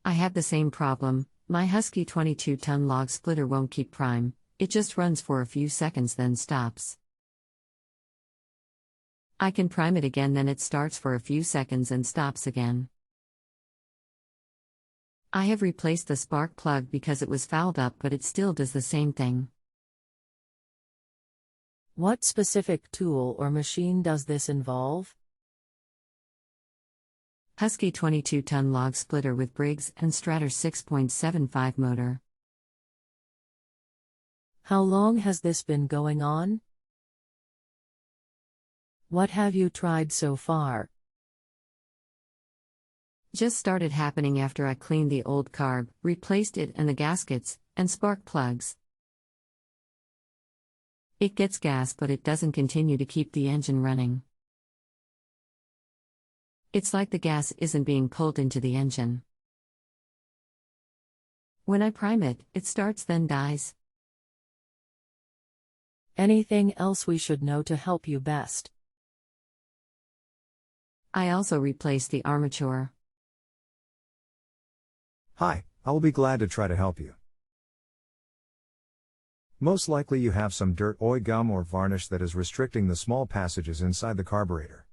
I have the same problem. My Huskee 22-ton log splitter won't keep prime, it just runs for a few seconds then stops. I can prime it again, then it starts for a few seconds and stops again. I have replaced the spark plug because it was fouled up, but it still does the same thing. What specific tool or machine does this involve? Huskee 22-ton log splitter with briggs&strattor 6.75 motor. How long has this been going on? What have you tried so far? Just started happening after I cleaned the old carb, replaced it and the gaskets, and spark plugs. It gets gas, but it doesn't continue to keep the engine running. It's like the gas isn't being pulled into the engine. When I prime it, it starts then dies. Anything else we should know to help you best? I also replaced the armature. Hi, I will be glad to try to help you. Most likely you have some dirt, oil, gum or varnish that is restricting the small passages inside the carburetor.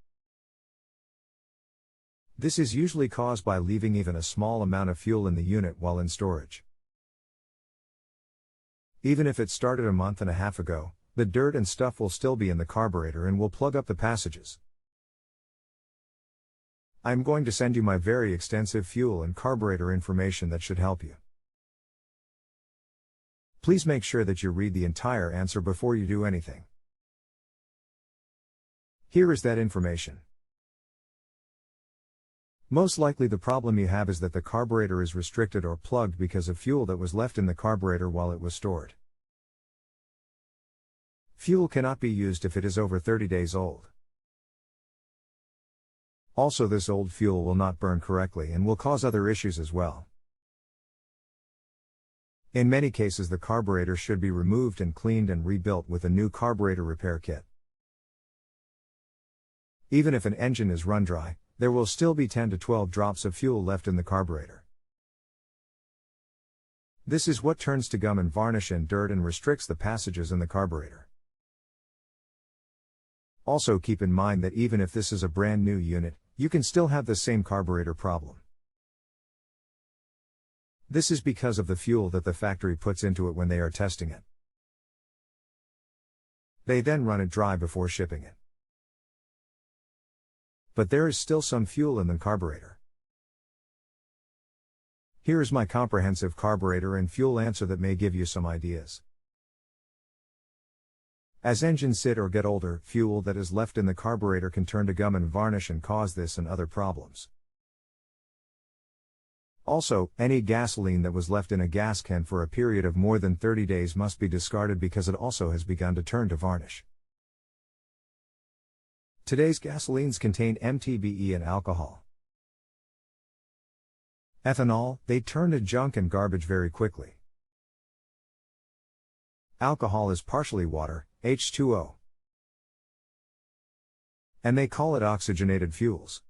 This is usually caused by leaving even a small amount of fuel in the unit while in storage. Even if it started a month and a half ago, the dirt and stuff will still be in the carburetor and will plug up the passages. I am going to send you my very extensive fuel and carburetor information that should help you. Please make sure that you read the entire answer before you do anything. Here is that information. Most likely the problem you have is that the carburetor is restricted or plugged because of fuel that was left in the carburetor while it was stored. Fuel cannot be used if it is over 30 days old. Also, this old fuel will not burn correctly and will cause other issues as well. In many cases the carburetor should be removed and cleaned and rebuilt with a new carburetor repair kit. Even if an engine is run dry, there will still be 10 to 12 drops of fuel left in the carburetor. This is what turns to gum and varnish and dirt and restricts the passages in the carburetor. Also keep in mind that even if this is a brand new unit, you can still have the same carburetor problem. This is because of the fuel that the factory puts into it when they are testing it. They then run it dry before shipping it. But there is still some fuel in the carburetor. Here is my comprehensive carburetor and fuel answer that may give you some ideas. As engines sit or get older, fuel that is left in the carburetor can turn to gum and varnish and cause this and other problems. Also, any gasoline that was left in a gas can for a period of more than 30 days must be discarded because it also has begun to turn to varnish. Today's gasolines contain MTBE and alcohol. Ethanol, they turn to junk and garbage very quickly. Alcohol is partially water, H2O. And they call it oxygenated fuels.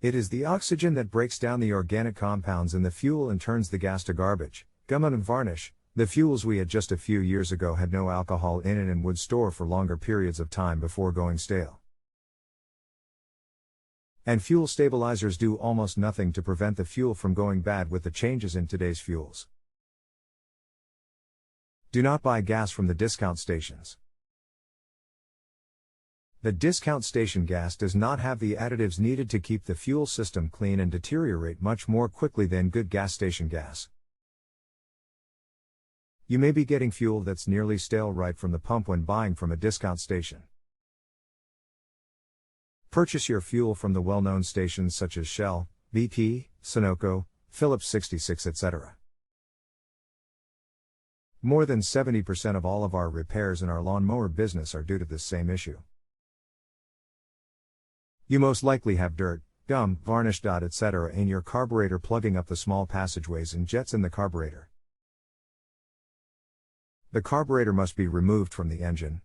It is the oxygen that breaks down the organic compounds in the fuel and turns the gas to garbage, gum and varnish. The fuels we had just a few years ago had no alcohol in it and would store for longer periods of time before going stale. And fuel stabilizers do almost nothing to prevent the fuel from going bad with the changes in today's fuels. Do not buy gas from the discount stations. The discount station gas does not have the additives needed to keep the fuel system clean and deteriorate much more quickly than good gas station gas. You may be getting fuel that's nearly stale right from the pump when buying from a discount station. Purchase your fuel from the well-known stations such as Shell, BP, Sunoco, Phillips 66, etc. More than 70% of all of our repairs in our lawnmower business are due to this same issue. You most likely have dirt, gum, varnish, etc. in your carburetor plugging up the small passageways and jets in the carburetor. The carburetor must be removed from the engine.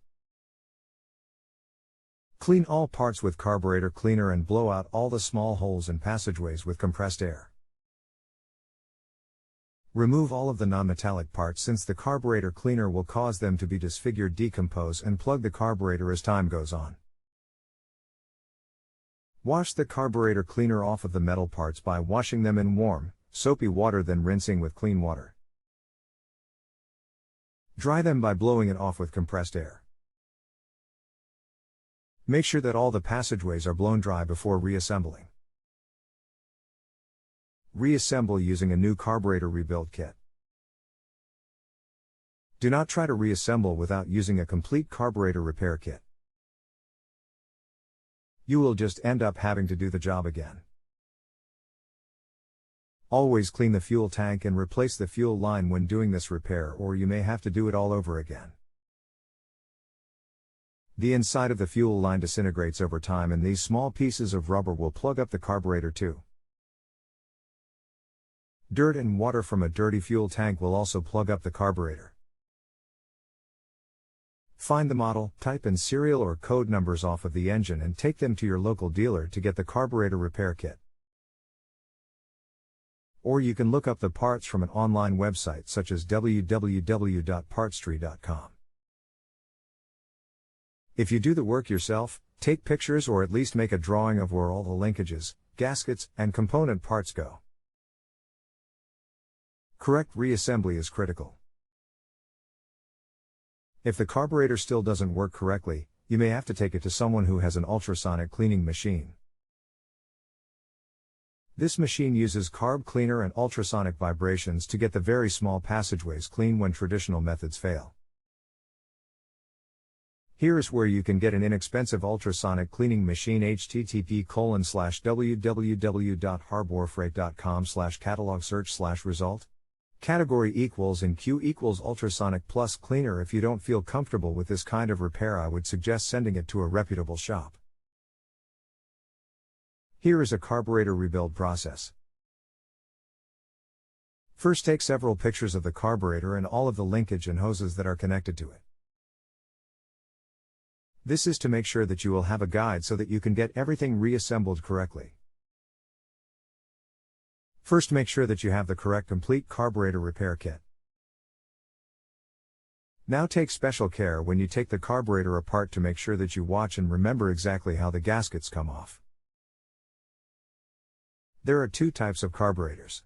Clean all parts with carburetor cleaner and blow out all the small holes and passageways with compressed air. Remove all of the non-metallic parts since the carburetor cleaner will cause them to be disfigured, decompose, and plug the carburetor as time goes on. Wash the carburetor cleaner off of the metal parts by washing them in warm, soapy water, then rinsing with clean water. Dry them by blowing it off with compressed air. Make sure that all the passageways are blown dry before reassembling. Reassemble using a new carburetor rebuild kit. Do not try to reassemble without using a complete carburetor repair kit. You will just end up having to do the job again. Always clean the fuel tank and replace the fuel line when doing this repair, or you may have to do it all over again. The inside of the fuel line disintegrates over time, and these small pieces of rubber will plug up the carburetor too. Dirt and water from a dirty fuel tank will also plug up the carburetor. Find the model, type and serial or code numbers off of the engine and take them to your local dealer to get the carburetor repair kit. Or you can look up the parts from an online website such as www.partstree.com. If you do the work yourself, take pictures or at least make a drawing of where all the linkages, gaskets, and component parts go. Correct reassembly is critical. If the carburetor still doesn't work correctly, you may have to take it to someone who has an ultrasonic cleaning machine. This machine uses carb cleaner and ultrasonic vibrations to get the very small passageways clean when traditional methods fail. Here is where you can get an inexpensive ultrasonic cleaning machine: http://www.harborfreight.com/catalog search/result. Category equals and Q equals ultrasonic plus cleaner. If you don't feel comfortable with this kind of repair, I would suggest sending it to a reputable shop. Here is a carburetor rebuild process. First, take several pictures of the carburetor and all of the linkage and hoses that are connected to it. This is to make sure that you will have a guide so that you can get everything reassembled correctly. First, make sure that you have the correct complete carburetor repair kit. Now take special care when you take the carburetor apart to make sure that you watch and remember exactly how the gaskets come off. There are two types of carburetors: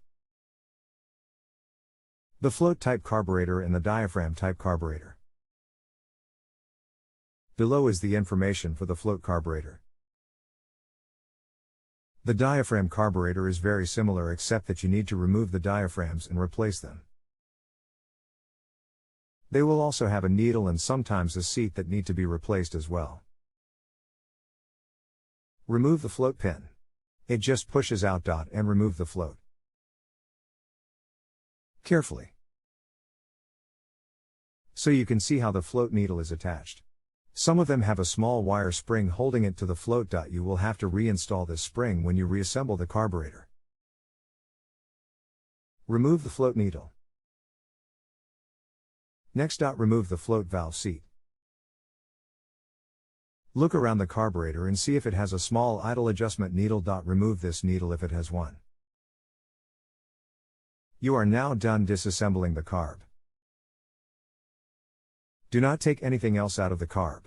the float type carburetor and the diaphragm type carburetor. Below is the information for the float carburetor. The diaphragm carburetor is very similar, except that you need to remove the diaphragms and replace them. They will also have a needle and sometimes a seat that need to be replaced as well. Remove the float pin. It just pushes out. And remove the float carefully, so you can see how the float needle is attached. Some of them have a small wire spring holding it to the float. You will have to reinstall this spring when you reassemble the carburetor. Remove the float needle. Next, remove the float valve seat. Look around the carburetor and see if it has a small idle adjustment needle. Remove this needle if it has one. You are now done disassembling the carb. Do not take anything else out of the carb.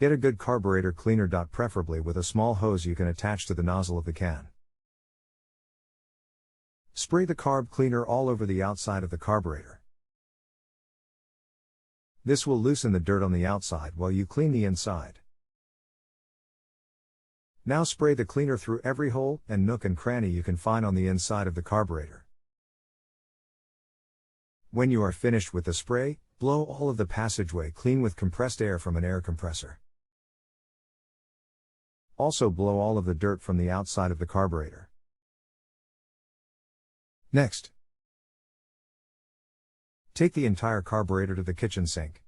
Get a good carburetor cleaner. Preferably with a small hose you can attach to the nozzle of the can. Spray the carb cleaner all over the outside of the carburetor. This will loosen the dirt on the outside while you clean the inside. Now spray the cleaner through every hole and nook and cranny you can find on the inside of the carburetor. When you are finished with the spray, blow all of the passageway clean with compressed air from an air compressor. Also blow all of the dirt from the outside of the carburetor. Next, take the entire carburetor to the kitchen sink.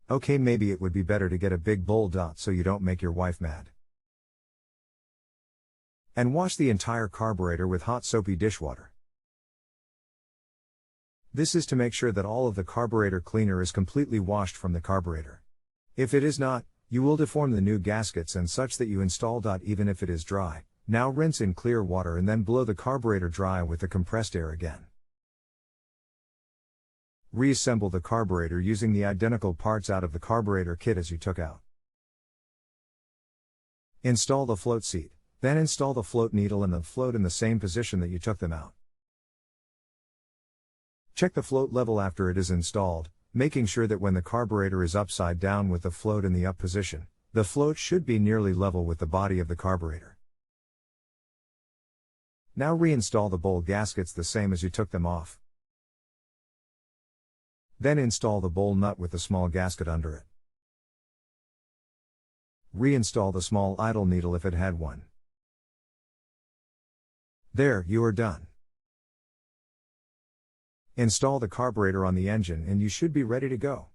Okay, maybe it would be better to get a big bowl. So you don't make your wife mad. And wash the entire carburetor with hot soapy dishwater. This is to make sure that all of the carburetor cleaner is completely washed from the carburetor. If it is not, you will deform the new gaskets and such that you install. Even if it is dry, now rinse in clear water and then blow the carburetor dry with the compressed air again. Reassemble the carburetor using the identical parts out of the carburetor kit as you took out. Install the float seat, then install the float needle and the float in the same position that you took them out. Check the float level after it is installed, making sure that when the carburetor is upside down with the float in the up position, the float should be nearly level with the body of the carburetor. Now reinstall the bowl gaskets the same as you took them off. Then install the bowl nut with the small gasket under it. Reinstall the small idle needle if it had one. There, you are done. Install the carburetor on the engine and you should be ready to go.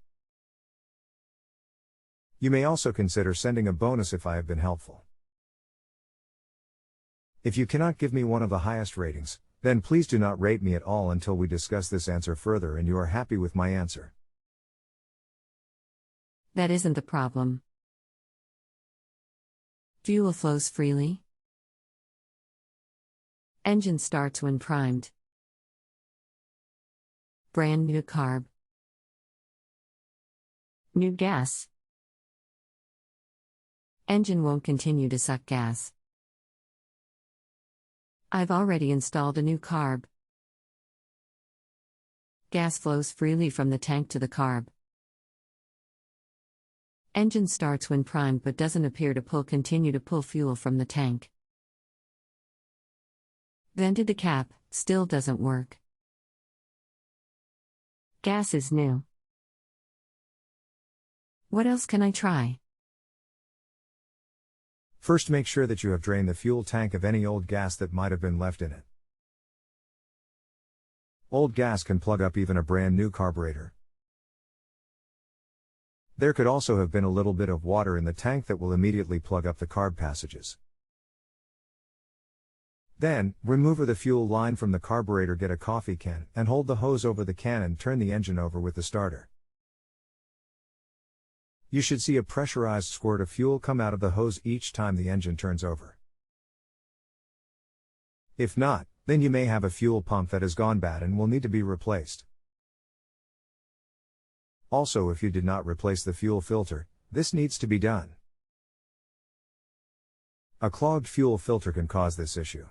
You may also consider sending a bonus if I have been helpful. If you cannot give me one of the highest ratings, then please do not rate me at all until we discuss this answer further and you are happy with my answer. That isn't the problem. Fuel flows freely. Engine starts when primed. Brand new carb. New gas. Engine won't continue to suck gas. I've already installed a new carb. Gas flows freely from the tank to the carb. Engine starts when primed but doesn't appear to continue to pull fuel from the tank. Vented the cap, still doesn't work. Gas is new. What else can I try? First, make sure that you have drained the fuel tank of any old gas that might have been left in it. Old gas can plug up even a brand new carburetor. There could also have been a little bit of water in the tank that will immediately plug up the carb passages. Then, remove the fuel line from the carburetor, get a coffee can, and hold the hose over the can and turn the engine over with the starter. You should see a pressurized squirt of fuel come out of the hose each time the engine turns over. If not, then you may have a fuel pump that has gone bad and will need to be replaced. Also, if you did not replace the fuel filter, this needs to be done. A clogged fuel filter can cause this issue.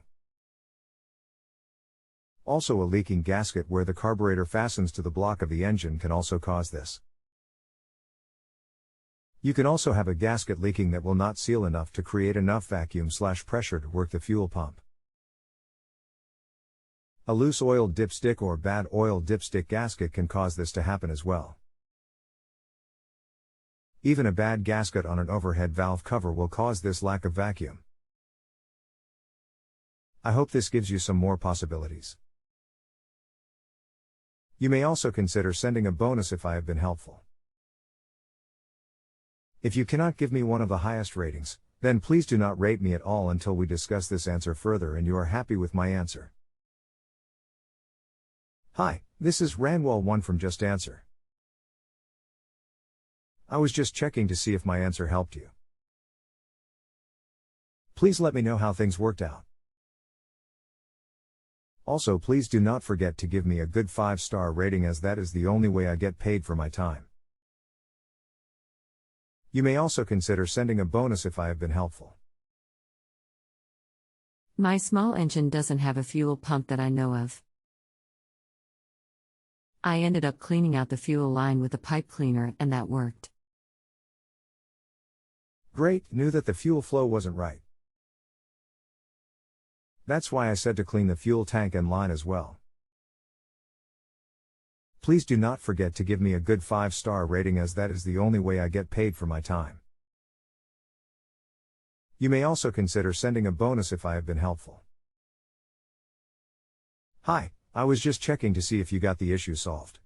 Also, a leaking gasket where the carburetor fastens to the block of the engine can also cause this. You can also have a gasket leaking that will not seal enough to create enough vacuum/pressure to work the fuel pump. A loose oil dipstick or bad oil dipstick gasket can cause this to happen as well. Even a bad gasket on an overhead valve cover will cause this lack of vacuum. I hope this gives you some more possibilities. You may also consider sending a bonus if I have been helpful. If you cannot give me one of the highest ratings, then please do not rate me at all until we discuss this answer further and you are happy with my answer. Hi, this is Ranwell1 from JustAnswer. I was just checking to see if my answer helped you. Please let me know how things worked out. Also, please do not forget to give me a good 5-star rating, as that is the only way I get paid for my time. You may also consider sending a bonus if I have been helpful. My small engine doesn't have a fuel pump that I know of. I ended up cleaning out the fuel line with a pipe cleaner and that worked. Great, knew that the fuel flow wasn't right. That's why I said to clean the fuel tank and line as well. Please do not forget to give me a good 5-star rating, as that is the only way I get paid for my time. You may also consider sending a bonus if I have been helpful. Hi, I was just checking to see if you got the issue solved.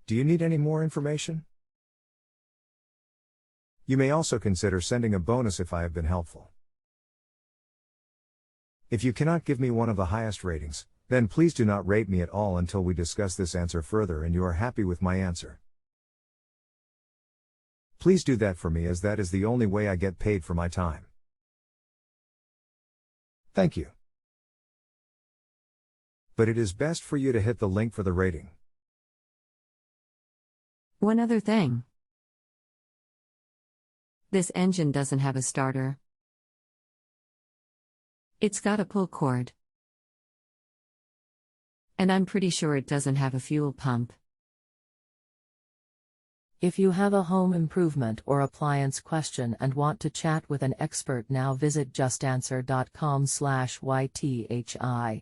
Do you need any more information? You may also consider sending a bonus if I have been helpful. If you cannot give me one of the highest ratings, Then please do not rate me at all until we discuss this answer further and you are happy with my answer. Please do that for me, as that is the only way I get paid for my time. Thank you. But it is best for you to hit the link for the rating. One other thing. This engine doesn't have a starter. It's got a pull cord. And I'm pretty sure it doesn't have a fuel pump. If you have a home improvement or appliance question and want to chat with an expert now, visit justanswer.com/YTHI.